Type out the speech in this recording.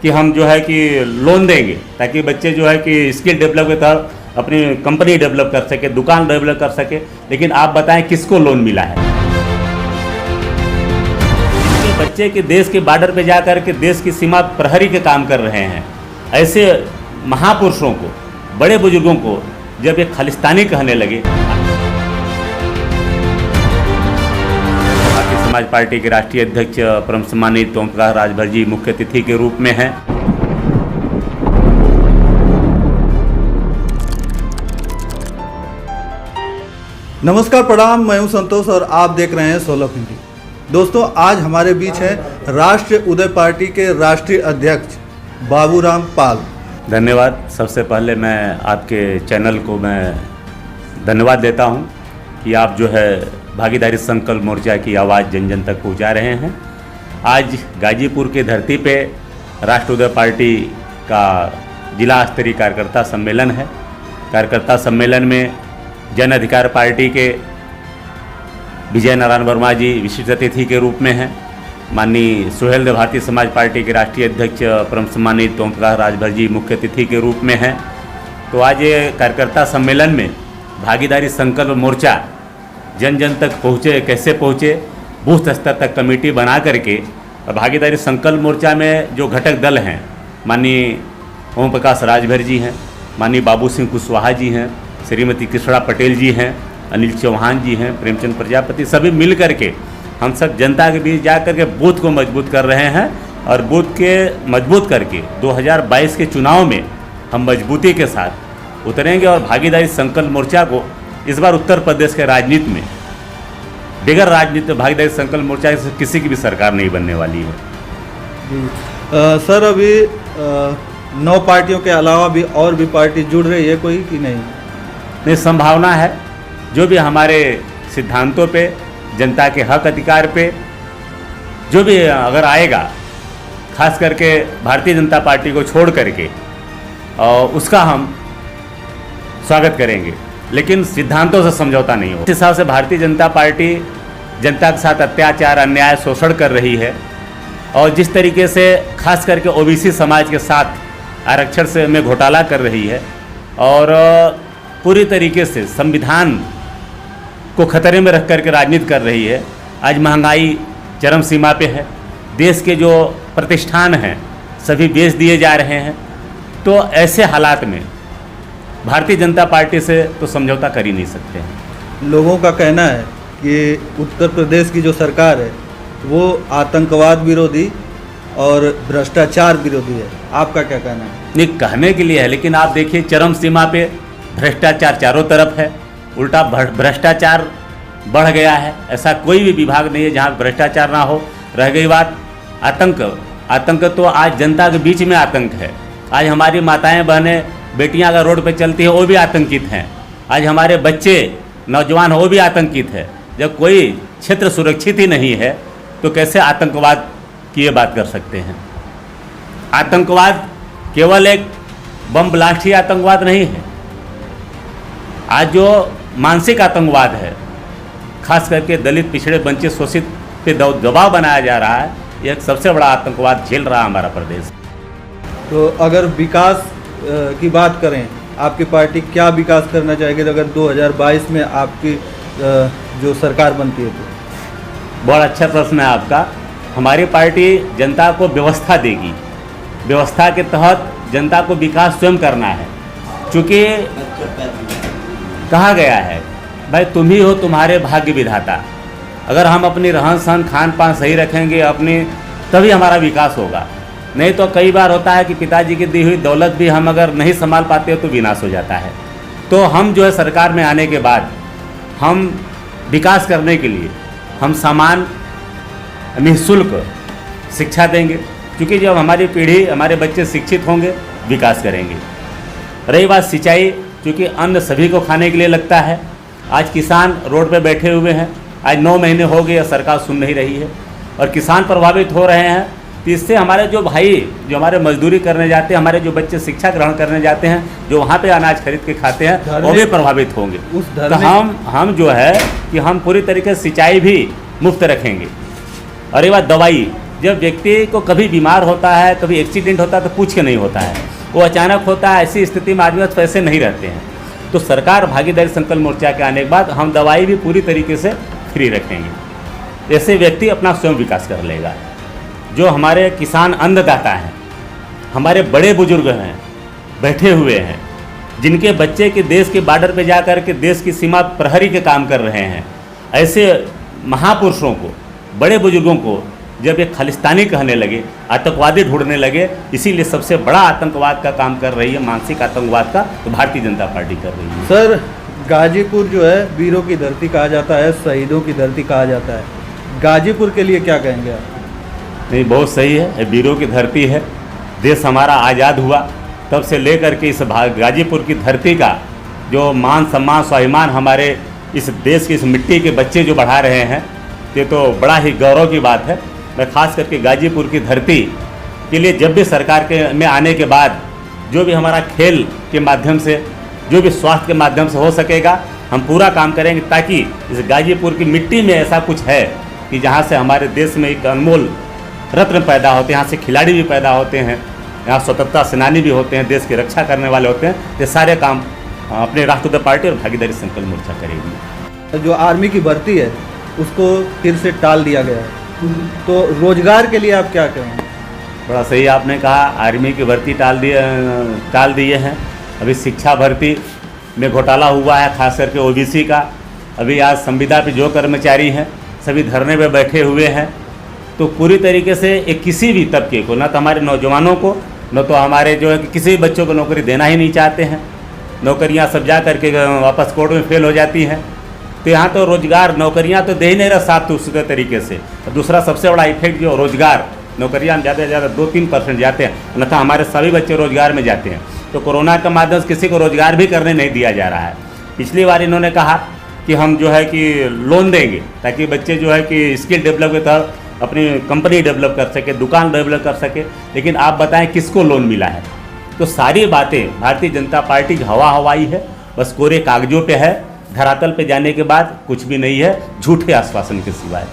कि हम जो है कि लोन देंगे ताकि बच्चे जो है कि स्किल डेवलप के तहत अपनी कंपनी डेवलप कर सके, दुकान डेवलप कर सके। लेकिन आप बताएं किसको लोन मिला है? इसके बच्चे के देश के बॉर्डर पे जा कर के देश की सीमा प्रहरी के काम कर रहे हैं। ऐसे महापुरुषों को, बड़े बुजुर्गों को जब ये खालिस्तानी कहने लगे। भारतीय समाज पार्टी के राष्ट्रीय अध्यक्ष परम सम्मानित ओम प्रकाश राजभर जी मुख्य अतिथि के रूप में हैं। नमस्कार, प्रणाम। मैं हूं संतोष और आप देख रहे हैं 16 हिंदी। दोस्तों, आज हमारे बीच है राष्ट्रीय उदय पार्टी के राष्ट्रीय अध्यक्ष बाबूराम पाल। धन्यवाद। सबसे पहले मैं आपके चैनल को मैं धन्यवाद देता हूं कि आप जो है भागीदारी संकल्प मोर्चा की आवाज़ जन जन तक पहुंचा रहे हैं। आज गाजीपुर की धरती पे राष्ट्रीय उदय पार्टी का जिला स्तरीय कार्यकर्ता सम्मेलन है। कार्यकर्ता सम्मेलन में जन अधिकार पार्टी के विजय नारायण वर्मा जी विशिष्ट अतिथि के रूप में हैं। माननीय सुहेलदेव भारतीय समाज पार्टी के राष्ट्रीय अध्यक्ष परम सम्मानित ओम प्रकाश राजभर जी मुख्य अतिथि के रूप में हैं। तो आज ये कार्यकर्ता सम्मेलन में भागीदारी संकल्प मोर्चा जन जन तक पहुँचे, कैसे पहुँचे, बूथ स्तर तक कमेटी बना करके भागीदारी संकल्प मोर्चा में जो घटक दल हैं, माननीय ओम प्रकाश राजभर जी हैं, माननीय बाबू सिंह कुशवाहा जी हैं, श्रीमती कृष्णा पटेल जी हैं, अनिल चौहान जी हैं, प्रेमचंद प्रजापति, सभी मिल करके हम सब जनता के बीच जा करके बूथ को मजबूत कर रहे हैं। और बूथ के मजबूत करके 2022 के चुनाव में हम मजबूती के साथ उतरेंगे और भागीदारी संकल्प मोर्चा को इस बार उत्तर प्रदेश के राजनीति में बगैर राजनीति भागीदारी संकल्प मोर्चा से किसी की भी सरकार नहीं बनने वाली है। सर, अभी 9 पार्टियों के अलावा भी और भी पार्टी जुड़ रही है कोई कि नहीं? नहीं, संभावना है। जो भी हमारे सिद्धांतों पे, जनता के हक अधिकार पे जो भी अगर आएगा, खास करके भारतीय जनता पार्टी को छोड़ करके, और उसका हम स्वागत करेंगे। लेकिन सिद्धांतों से समझौता नहीं हो। इस हिसाब से भारतीय जनता पार्टी जनता के साथ अत्याचार, अन्याय, शोषण कर रही है और जिस तरीके से खास करके ओबीसी समाज के साथ आरक्षण से में घोटाला कर रही है और पूरी तरीके से संविधान को खतरे में रख करके राजनीति कर रही है। आज महंगाई चरम सीमा पे है, देश के जो प्रतिष्ठान हैं सभी बेच दिए जा रहे हैं। तो ऐसे हालात में भारतीय जनता पार्टी से तो समझौता कर ही नहीं सकते हैं। लोगों का कहना है कि उत्तर प्रदेश की जो सरकार है वो आतंकवाद विरोधी और भ्रष्टाचार विरोधी है। आपका क्या कहना है? नहीं, कहने के लिए है, लेकिन आप देखिए चरम सीमा पे भ्रष्टाचार चारों तरफ है। उल्टा भ्रष्टाचार बढ़ गया है। ऐसा कोई भी विभाग नहीं है जहाँ भ्रष्टाचार ना हो। रह गई बात आतंक तो आज जनता के बीच में आतंक है। आज हमारी माताएं, बहनें, बेटियां अगर रोड पे चलती हैं वो भी आतंकित हैं। आज हमारे बच्चे, नौजवान वो भी आतंकित है। जब कोई क्षेत्र सुरक्षित ही नहीं है तो कैसे आतंकवाद की ये बात कर सकते हैं? आतंकवाद केवल एक बम ब्लास्ट ही आतंकवाद नहीं है। आज जो मानसिक आतंकवाद है, खास करके दलित, पिछड़े, वंचित, शोषित पे दबाव बनाया जा रहा है, यह एक सबसे बड़ा आतंकवाद झेल रहा है हमारा प्रदेश। तो अगर विकास की बात करें, आपकी पार्टी क्या विकास करना चाहेगी अगर 2022 में आपकी जो सरकार बनती है तो? बहुत अच्छा प्रश्न है आपका। हमारी पार्टी जनता को व्यवस्था देगी। व्यवस्था के तहत जनता को विकास स्वयं करना है। चूँकि कहा गया है, भाई तुम ही हो तुम्हारे भाग्य विधाता। अगर हम अपनी रहन सहन, खान पान सही रखेंगे अपनी, तभी हमारा विकास होगा। नहीं तो कई बार होता है कि पिताजी की दी हुई दौलत भी हम अगर नहीं संभाल पाते हो तो विनाश हो जाता है। तो हम जो है सरकार में आने के बाद हम विकास करने के लिए हम समान निःशुल्क शिक्षा देंगे। क्योंकि जब हमारी पीढ़ी, हमारे बच्चे शिक्षित होंगे, विकास करेंगे। रही बात सिंचाई, क्योंकि अन्न सभी को खाने के लिए लगता है। आज किसान रोड पे बैठे हुए हैं। आज 9 महीने हो गए, सरकार सुन नहीं रही है और किसान प्रभावित हो रहे हैं। तो इससे हमारे जो भाई, जो हमारे मजदूरी करने जाते हैं, हमारे जो बच्चे शिक्षा ग्रहण करने जाते हैं, जो वहाँ पे अनाज खरीद के खाते हैं, वो भी प्रभावित होंगे। तो हम जो है कि हम पूरी तरीके से सिंचाई भी मुफ्त रखेंगे। और ये बात दवाई, जब व्यक्ति को कभी बीमार होता है, कभी एक्सीडेंट होता है तो पूछ के नहीं होता है, वो अचानक होता है। ऐसी स्थिति में आदमी पैसे नहीं रहते हैं। तो सरकार भागीदारी संकल्प मोर्चा के आने के बाद हम दवाई भी पूरी तरीके से फ्री रखेंगे। ऐसे व्यक्ति अपना स्वयं विकास कर लेगा। जो हमारे किसान अन्नदाता हैं, हमारे बड़े बुजुर्ग हैं, बैठे हुए हैं, जिनके बच्चे के देश के बॉर्डर पे जा कर के देश की सीमा प्रहरी के काम कर रहे हैं, ऐसे महापुरुषों को, बड़े बुजुर्गों को जब ये खालिस्तानी कहने लगे, आतंकवादी ढूंढने लगे, इसीलिए सबसे बड़ा आतंकवाद का काम कर रही है, मानसिक आतंकवाद का, तो भारतीय जनता पार्टी कर रही है। सर, गाजीपुर जो है वीरों की धरती कहा जाता है, शहीदों की धरती कहा जाता है। गाजीपुर के लिए क्या कहेंगे आप? नहीं, बहुत सही है, वीरों की धरती है। देश हमारा आज़ाद हुआ तब से लेकर के इस गाजीपुर की धरती का जो मान सम्मान स्वाभिमान हमारे इस देश की इस मिट्टी के बच्चे जो बढ़ा रहे हैं, ये तो बड़ा ही गौरव की बात है। मैं खास करके गाजीपुर की धरती के लिए जब भी सरकार के में आने के बाद जो भी हमारा खेल के माध्यम से, जो भी स्वास्थ्य के माध्यम से हो सकेगा, हम पूरा काम करेंगे, ताकि इस गाजीपुर की मिट्टी में ऐसा कुछ है कि जहाँ से हमारे देश में एक अनमोल रत्न पैदा होते हैं, यहाँ से खिलाड़ी भी पैदा होते हैं, यहाँ स्वतंत्रता सेनानी भी होते हैं, देश की रक्षा करने वाले होते हैं। ये सारे काम अपने राष्ट्रीय पार्टी और भागीदारी संकल्प मोर्चा करेगी। जो आर्मी की भर्ती है उसको फिर से टाल दिया गया है, तो रोजगार के लिए आप क्या कहेंगे? बड़ा सही आपने कहा, आर्मी की भर्ती टाल दिए हैं। अभी शिक्षा भर्ती में घोटाला हुआ है, खास करके ओबीसी का। अभी आज संविदा पे जो कर्मचारी हैं सभी धरने पे बैठे हुए हैं। तो पूरी तरीके से एक किसी भी तबके को, ना तो हमारे नौजवानों को, न तो हमारे जो है कि किसी भी बच्चों को नौकरी देना ही नहीं चाहते हैं। नौकरियां सब जा करके वापस कोर्ट में फेल हो जाती हैं। तो यहाँ तो रोजगार, नौकरियां तो दे ही नहीं रहा साफ दूसरे तरीके से। दूसरा सबसे बड़ा इफेक्ट जो रोजगार, नौकरियां हम ज़्यादा से ज़्यादा 2-3% जाते हैं, अन्यथा हमारे सभी बच्चे रोजगार में जाते हैं। तो कोरोना के माध्यम से किसी को रोजगार भी करने नहीं दिया जा रहा है। पिछली बार इन्होंने कहा कि हम जो है कि लोन देंगे ताकि बच्चे जो है कि स्किल डेवलप के तहत अपनी कंपनी डेवलप कर सके, दुकान डेवलप कर सके, लेकिन आप बताएं किसको लोन मिला है? तो सारी बातें भारतीय जनता पार्टी हवा हवाई है, बस कोरे कागजों पे है, धरातल पे जाने के बाद कुछ भी नहीं है, झूठे आश्वासन के सिवाय।